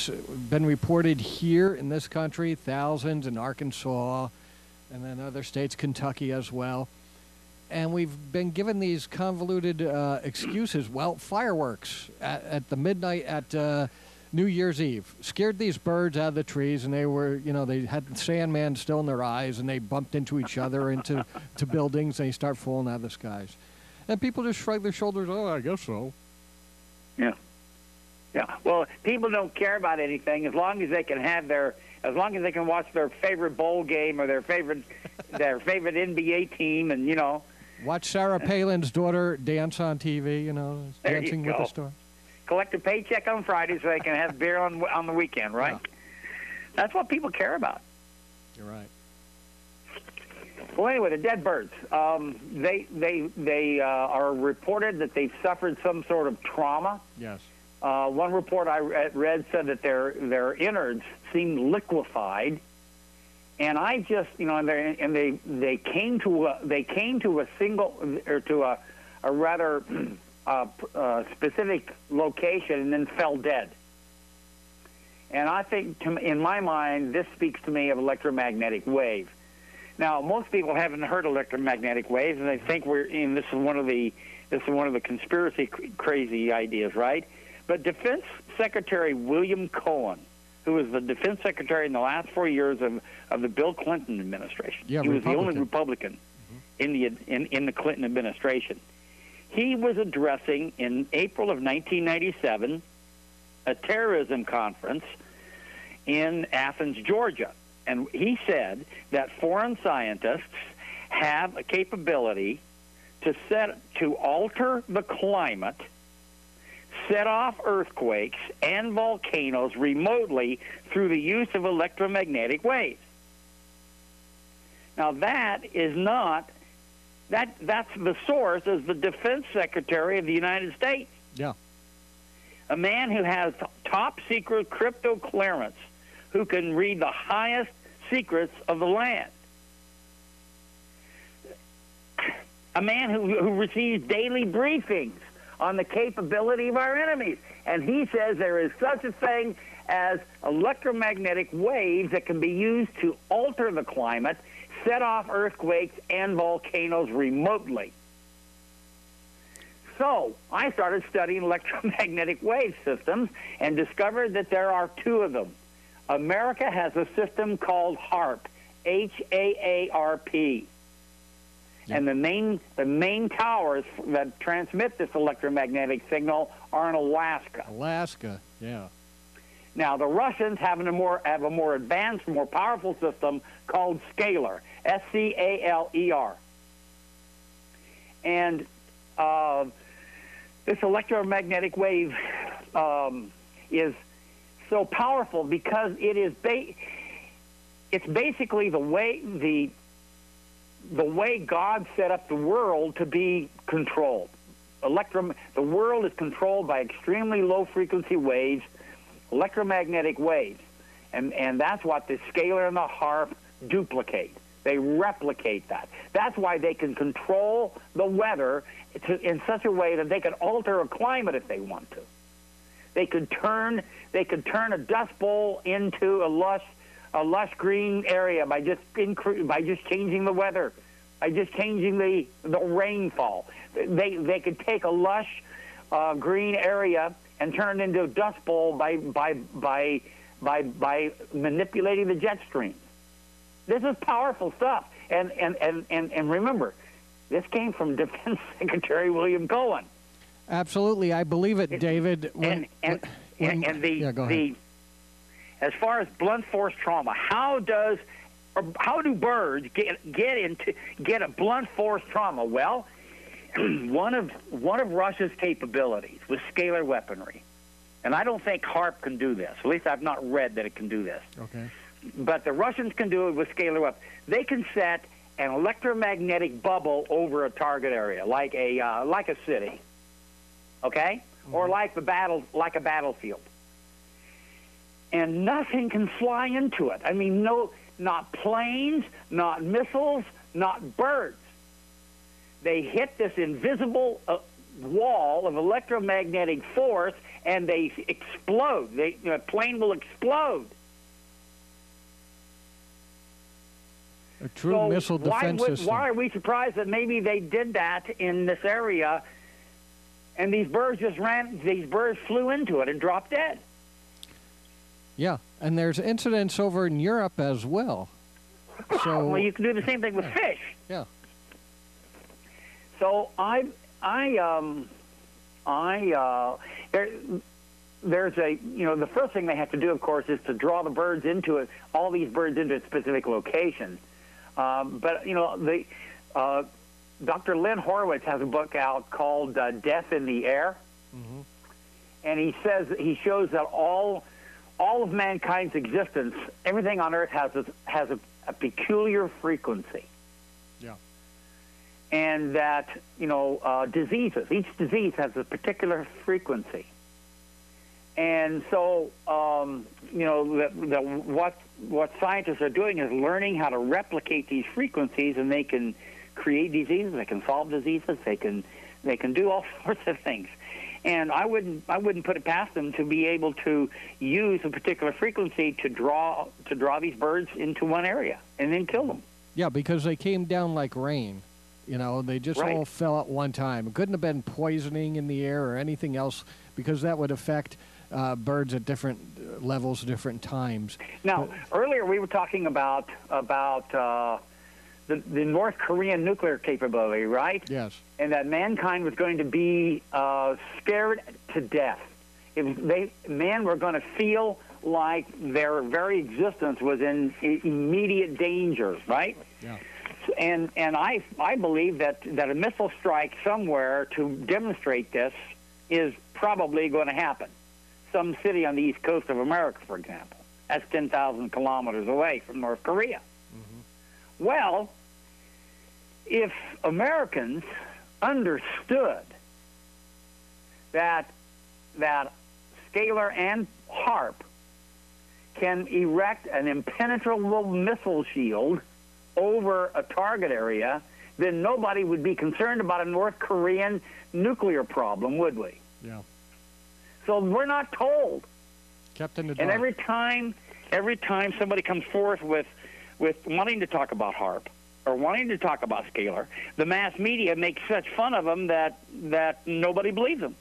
It's been reported here in this country, thousands in Arkansas, and then other states, Kentucky as well. And we've been given these convoluted excuses. Well, fireworks at the midnight at New Year's Eve scared these birds out of the trees, and they were, they had the Sandman still in their eyes, and they bumped into each other, into buildings, and they start falling out of the skies. And people just shrug their shoulders. Oh, I guess so. Yeah. Yeah. Well, people don't care about anything as long as they can as long as they can watch their favorite bowl game or their favorite NBA team, and watch Sarah Palin's daughter dance on TV. Dancing with the Stars. Collect a paycheck on Friday so they can have beer on the weekend, right? Yeah. That's what people care about. You're right. Well, anyway, the dead birds. They are reported that they've suffered some sort of trauma. Yes. One report I read said that their innards seemed liquefied, and I just they came to a single or to a rather specific location and then fell dead. And I think, in my mind, this speaks to me of electromagnetic wave. Now, most people haven't heard electromagnetic waves, and they think this is one of the conspiracy crazy ideas, right? But Defense Secretary William Cohen, who was the Defense Secretary in the last 4 years of the Bill Clinton administration, he was the only Republican in the Clinton administration. He was addressing in April of 1997 a terrorism conference in Athens, Georgia. And he said that foreign scientists have a capability to alter the climate, set off earthquakes and volcanoes remotely through the use of electromagnetic waves. Now that's the source is the Defense Secretary of the United States. Yeah. A man who has top secret crypto clearance, who can read the highest secrets of the land. A man who receives daily briefings on the capability of our enemies. And he says there is such a thing as electromagnetic waves that can be used to alter the climate, set off earthquakes and volcanoes remotely. So I started studying electromagnetic wave systems and discovered that there are two of them. America has a system called HAARP, H-A-A-R-P. Yep. And the main towers that transmit this electromagnetic signal are in Alaska. Alaska, yeah. Now, the Russians have a more advanced, more powerful system called Scalar, S-C-A-L-E-R. And this electromagnetic wave is so powerful because it is it's basically the way God set up the world to be controlled. The world is controlled by extremely low frequency waves, electromagnetic waves, and that's what the Scalar and the HAARP duplicate. They replicate that. That's why they can control the weather in such a way that they can alter a climate if they want to. They could turn a dust bowl into a lush green area by just changing the weather, by just changing the rainfall. They could take a lush green area and turn it into a dust bowl by manipulating the jet stream. This is powerful stuff. And remember, this came from Defense Secretary William Cohen. Absolutely, I believe it, David. As far as blunt force trauma, how do birds get a blunt force trauma? Well, one of Russia's capabilities was scalar weaponry, and I don't think HAARP can do this. At least I've not read that it can do this. Okay. But the Russians can do it with scalar weapons. They can set an electromagnetic bubble over a target area, like a city, okay, or like a battlefield, and nothing can fly into it. I mean, not planes, not missiles, not birds. They hit this invisible wall of electromagnetic force, and they explode. The plane will explode. A true missile defense system. Why are we surprised that maybe they did that in this area, and these birds flew into it and dropped dead? Yeah, and there's incidents over in Europe as well. So, well, you can do the same thing with fish. Yeah. So there's the first thing they have to do, of course, is to draw the birds into all these birds into a specific location. But Dr. Lynn Horowitz has a book out called Death in the Air, and he shows that all of mankind's existence, everything on Earth has a peculiar frequency. Yeah. And that diseases, each disease has a particular frequency. And so what scientists are doing is learning how to replicate these frequencies, and they can create diseases, they can solve diseases, they can do all sorts of things. And I wouldn't put it past them to be able to use a particular frequency to draw these birds into one area and then kill them. Yeah, because they came down like rain. They just all fell at one time. It couldn't have been poisoning in the air or anything else, because that would affect birds at different levels, different times. Now, earlier we were talking about the North Korean nuclear capability, right? Yes. And that mankind was going to be scared to death. Man were going to feel like their very existence was in immediate danger, right? Yeah. And I believe that a missile strike somewhere to demonstrate this is probably going to happen. Some city on the east coast of America, for example. That's 10,000 kilometers away from North Korea. Mm-hmm. Well, if Americans understood that Scalar and HAARP can erect an impenetrable missile shield over a target area, then nobody would be concerned about a North Korean nuclear problem, would we? Yeah. So we're not told. Kept in the dark. And every time somebody comes forth with wanting to talk about HAARP or wanting to talk about Scalar, the mass media makes such fun of them that nobody believes them.